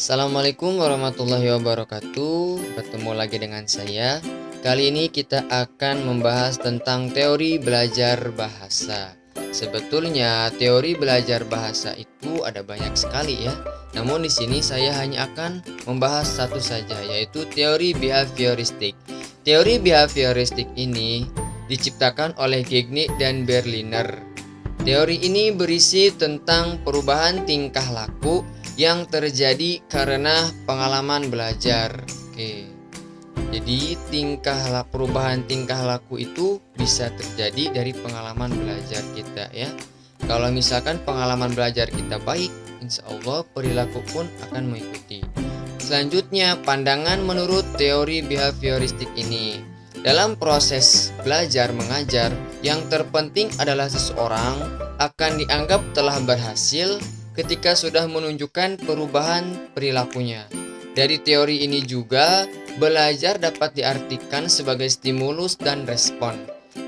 Assalamualaikum warahmatullahi wabarakatuh. Bertemu lagi dengan saya. Kali ini kita akan membahas tentang teori belajar bahasa. Sebetulnya teori belajar bahasa itu ada banyak sekali ya. Namun di sini saya hanya akan membahas satu saja, yaitu teori behavioristik. Teori behavioristik ini diciptakan oleh Geigne dan Berliner. Teori ini berisi tentang perubahan tingkah laku yang terjadi karena pengalaman belajar. Oke. Jadi perubahan tingkah laku itu bisa terjadi dari pengalaman belajar kita ya. Kalau misalkan pengalaman belajar kita baik, insya Allah perilaku pun akan mengikuti. Selanjutnya, pandangan menurut teori behavioristik ini. Dalam proses belajar mengajar, yang terpenting adalah seseorang akan dianggap telah berhasil ketika sudah menunjukkan perubahan perilakunya. Dari teori ini juga, belajar dapat diartikan sebagai stimulus dan respon.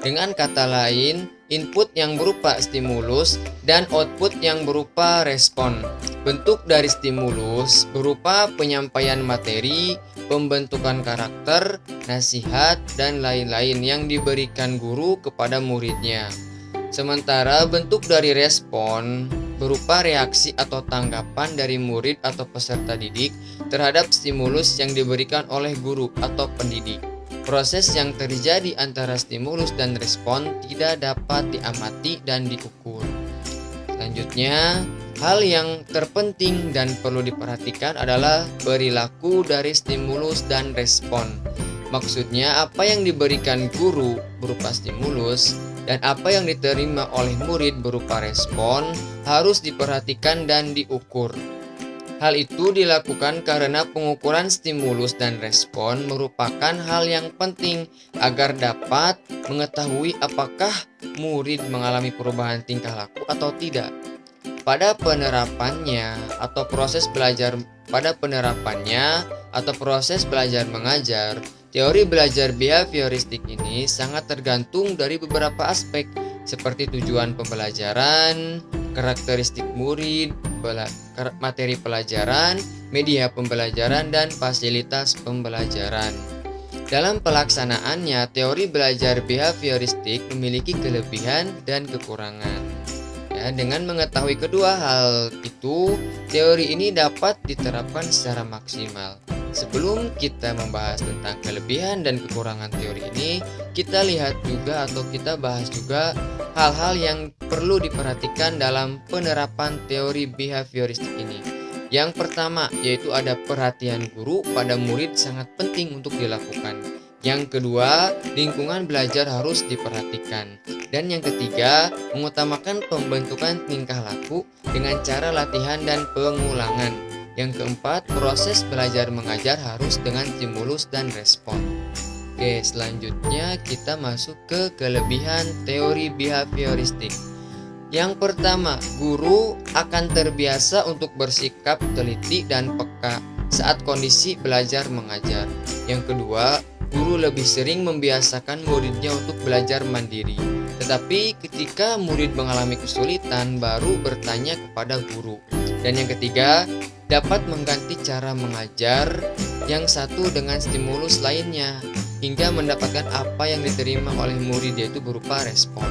Dengan kata lain, input yang berupa stimulus dan output yang berupa respon. Bentuk dari stimulus berupa penyampaian materi, pembentukan karakter, nasihat, dan lain-lain yang diberikan guru kepada muridnya. Sementara bentuk dari respon berupa reaksi atau tanggapan dari murid atau peserta didik terhadap stimulus yang diberikan oleh guru atau pendidik. Proses yang terjadi antara stimulus dan respon tidak dapat diamati dan diukur. Selanjutnya, hal yang terpenting dan perlu diperhatikan adalah perilaku dari stimulus dan respon. Maksudnya, apa yang diberikan guru berupa stimulus dan apa yang diterima oleh murid berupa respon harus diperhatikan dan diukur. Hal itu dilakukan karena pengukuran stimulus dan respon merupakan hal yang penting agar dapat mengetahui apakah murid mengalami perubahan tingkah laku atau tidak. Pada penerapannya atau proses belajar mengajar, teori belajar behavioristik ini sangat tergantung dari beberapa aspek seperti tujuan pembelajaran, karakteristik murid, materi pelajaran, media pembelajaran, dan fasilitas pembelajaran. Dalam pelaksanaannya, teori belajar behavioristik memiliki kelebihan dan kekurangan. Ya, dengan mengetahui kedua hal itu, teori ini dapat diterapkan secara maksimal. Sebelum kita membahas tentang kelebihan dan kekurangan teori ini, kita bahas juga hal-hal yang perlu diperhatikan dalam penerapan teori behavioristik ini. Yang pertama, yaitu ada perhatian guru pada murid sangat penting untuk dilakukan. Yang kedua, lingkungan belajar harus diperhatikan. Dan yang ketiga, mengutamakan pembentukan tingkah laku dengan cara latihan dan pengulangan. Yang keempat, proses belajar mengajar harus dengan stimulus dan respon. Oke, selanjutnya kita masuk ke kelebihan teori behavioristik. Yang pertama, guru akan terbiasa untuk bersikap teliti dan peka saat kondisi belajar mengajar. Yang kedua, guru lebih sering membiasakan muridnya untuk belajar mandiri. Tetapi ketika murid mengalami kesulitan, baru bertanya kepada guru. Dan yang ketiga, dapat mengganti cara mengajar yang satu dengan stimulus lainnya hingga mendapatkan apa yang diterima oleh murid, yaitu berupa respon.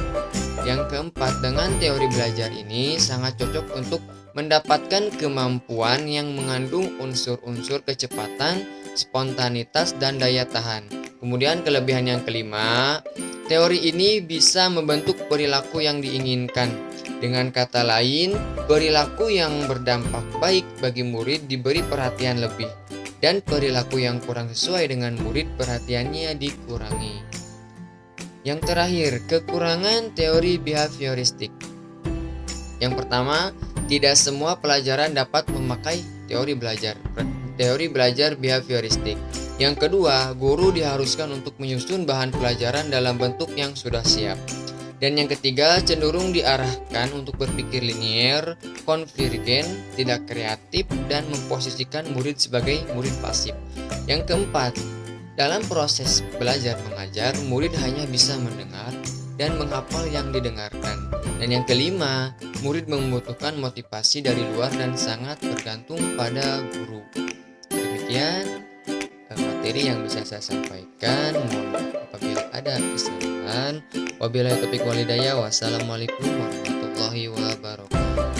Yang keempat, dengan teori belajar ini sangat cocok untuk mendapatkan kemampuan yang mengandung unsur-unsur kecepatan, spontanitas, dan daya tahan. Kemudian kelebihan yang kelima, teori ini bisa membentuk perilaku yang diinginkan. Dengan kata lain, perilaku yang berdampak baik bagi murid diberi perhatian lebih, dan perilaku yang kurang sesuai dengan murid perhatiannya dikurangi. Yang terakhir, kekurangan teori behavioristik. Yang pertama, tidak semua pelajaran dapat memakai teori belajar behavioristik. Yang kedua, guru diharuskan untuk menyusun bahan pelajaran dalam bentuk yang sudah siap. Dan yang ketiga, cenderung diarahkan untuk berpikir linier, konvergen, tidak kreatif, dan memposisikan murid sebagai murid pasif. Yang keempat, dalam proses belajar mengajar, murid hanya bisa mendengar dan menghafal yang didengarkan. Dan yang kelima, murid membutuhkan motivasi dari luar dan sangat bergantung pada guru. Demikian materi yang bisa saya sampaikan. Mohon maaf apabila ada kesalahan. Wabillahi taufiq wal hidayah. Wassalamualaikum warahmatullahi wabarakatuh.